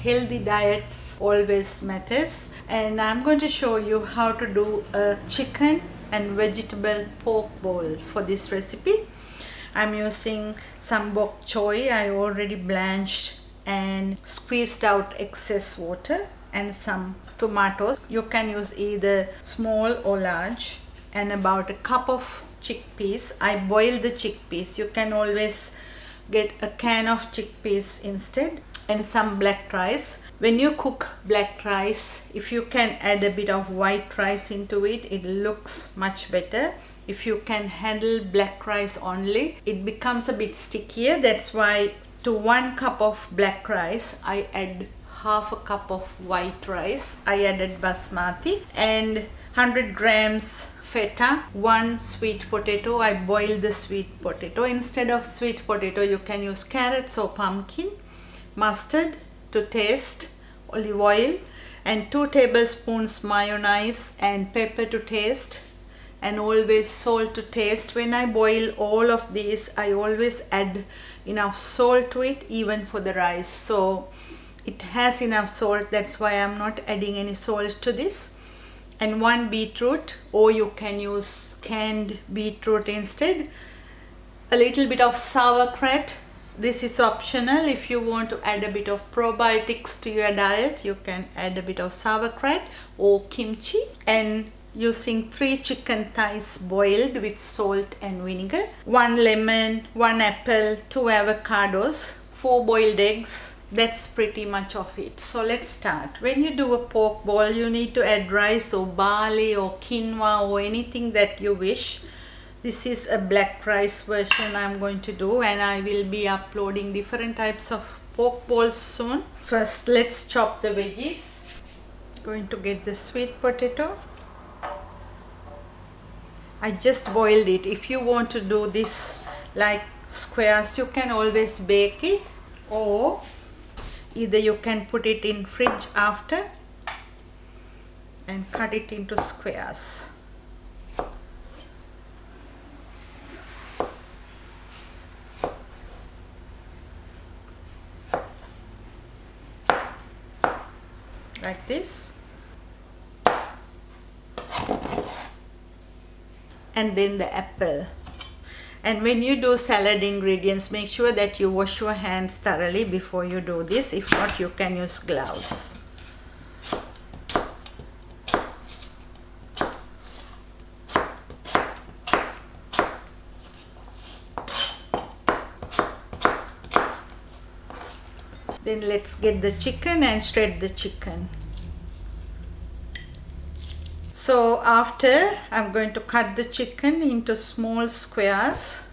healthy diets always matters, and I'm going to show you how to do a chicken and vegetable pork bowl for this recipe. I'm using some bok choy. I already blanched and squeezed out excess water, and some tomatoes. You can use either small or large, and about a cup of chickpeas. I boiled the chickpeas. You can always get a can of chickpeas instead, and some black rice. When you cook black rice, if you can add a bit of white rice into it, it looks much better. If you can handle black rice only, it becomes a bit stickier. That's why to 1 cup of black rice, I add half a cup of white rice. I added basmati and 100 grams feta, 1 sweet potato. I boiled the sweet potato. Instead of sweet potato, you can use carrots or pumpkin, mustard to taste, olive oil, and 2 tablespoons mayonnaise, and pepper to taste, and always salt to taste. When I boil all of these, I always add enough salt to it, even for the rice. So it has enough salt, that's why I'm not adding any salt to this. And 1 beetroot, or you can use canned beetroot instead. A little bit of sauerkraut. This is optional. If you want to add a bit of probiotics to your diet, you can add a bit of sauerkraut or kimchi. And using 3 chicken thighs boiled with salt and vinegar, 1 lemon, 1 apple, 2 avocados, 4 boiled eggs. That's pretty much of it. So let's start. When you do a pork bowl, you need to add rice or barley or quinoa or anything that you wish. This is a black rice version I'm going to do, and I will be uploading different types of pork bowls soon. First, let's chop the veggies. Going to get the sweet potato. I just boiled it. If you want to do this like squares, you can always bake it, or either you can put it in fridge after and cut it into squares. Like this. And then the apple. And when you do salad ingredients, make sure that you wash your hands thoroughly before you do this. If not, you can use gloves. Then let's get the chicken and shred the chicken. So after, I'm going to cut the chicken into small squares.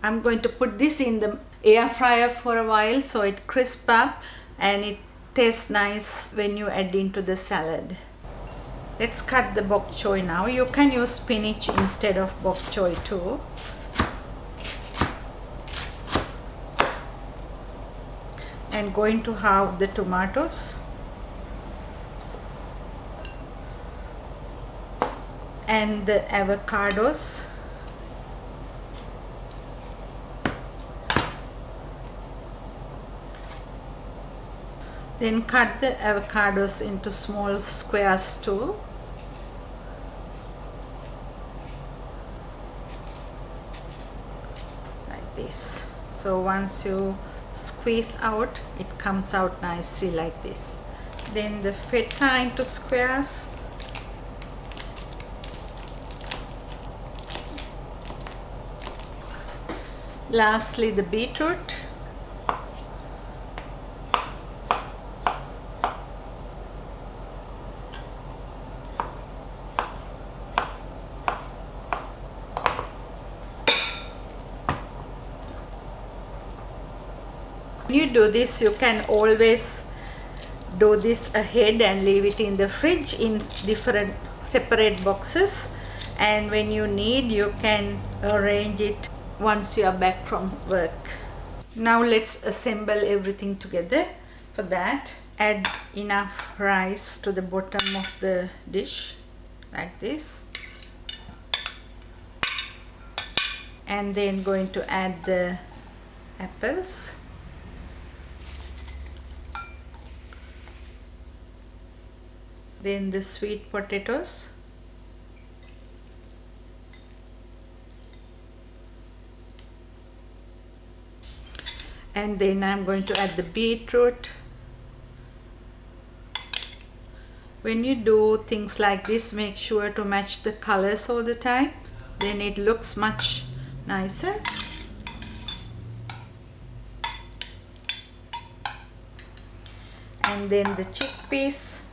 I'm going to put this in the air fryer for a while so it crisps up and it tastes nice when you add into the salad. Let's cut the bok choy now. You can use spinach instead of bok choy too. And going to halve the tomatoes and the avocados. Then cut the avocados into small squares too. Like this. So once you squeeze out, it comes out nicely like this. Then the feta into squares. Lastly, the beetroot. When you do this, you can always do this ahead and leave it in the fridge in different separate boxes, and when you need, you can arrange it once you are back from work. Now let's assemble everything together. For that, add enough rice to the bottom of the dish like this, and then going to add the apples, then the sweet potatoes, and then I'm going to add the beetroot. When you do things like this, make sure to match the colors all the time, then it looks much nicer. And then the chickpeas,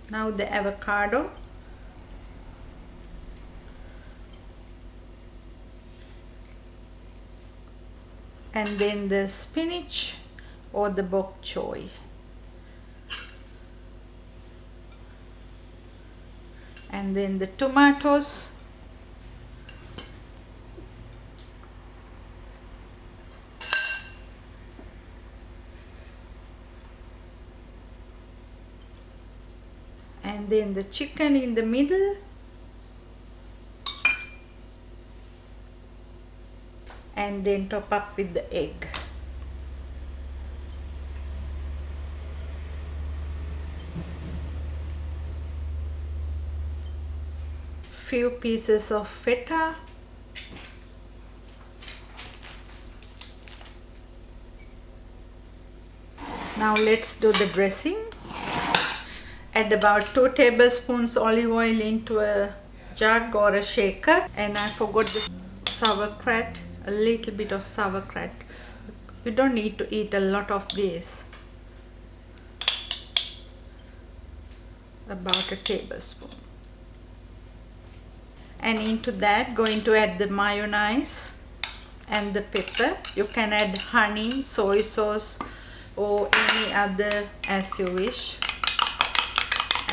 now the avocado, and then the spinach or the bok choy, and then the tomatoes, and then the chicken in the middle, and then top up with the egg. Few pieces of feta, now let's do the dressing. Add about 2 tablespoons olive oil into a jug or a shaker, and I forgot the sauerkraut, a little bit of sauerkraut. You don't need to eat a lot of this, about a tablespoon. And into that going to add the mayonnaise and the pepper. You can add honey, soy sauce or any other as you wish,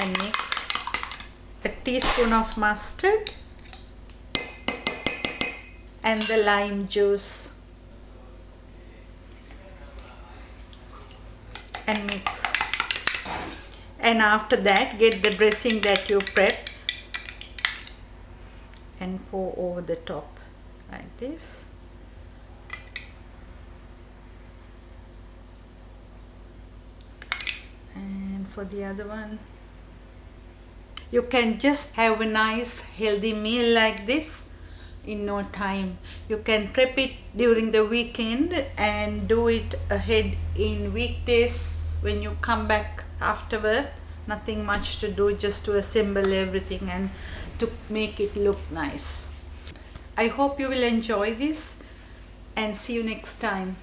and mix. A teaspoon of mustard and the lime juice, and mix. And after that, get the dressing that you prepped and pour over the top like this. And for the other one, you can just have a nice healthy meal like this in no time. You can prep it during the weekend and do it ahead in weekdays when you come back after work. Nothing much to do, just to assemble everything and to make it look nice. I hope you will enjoy this and see you next time.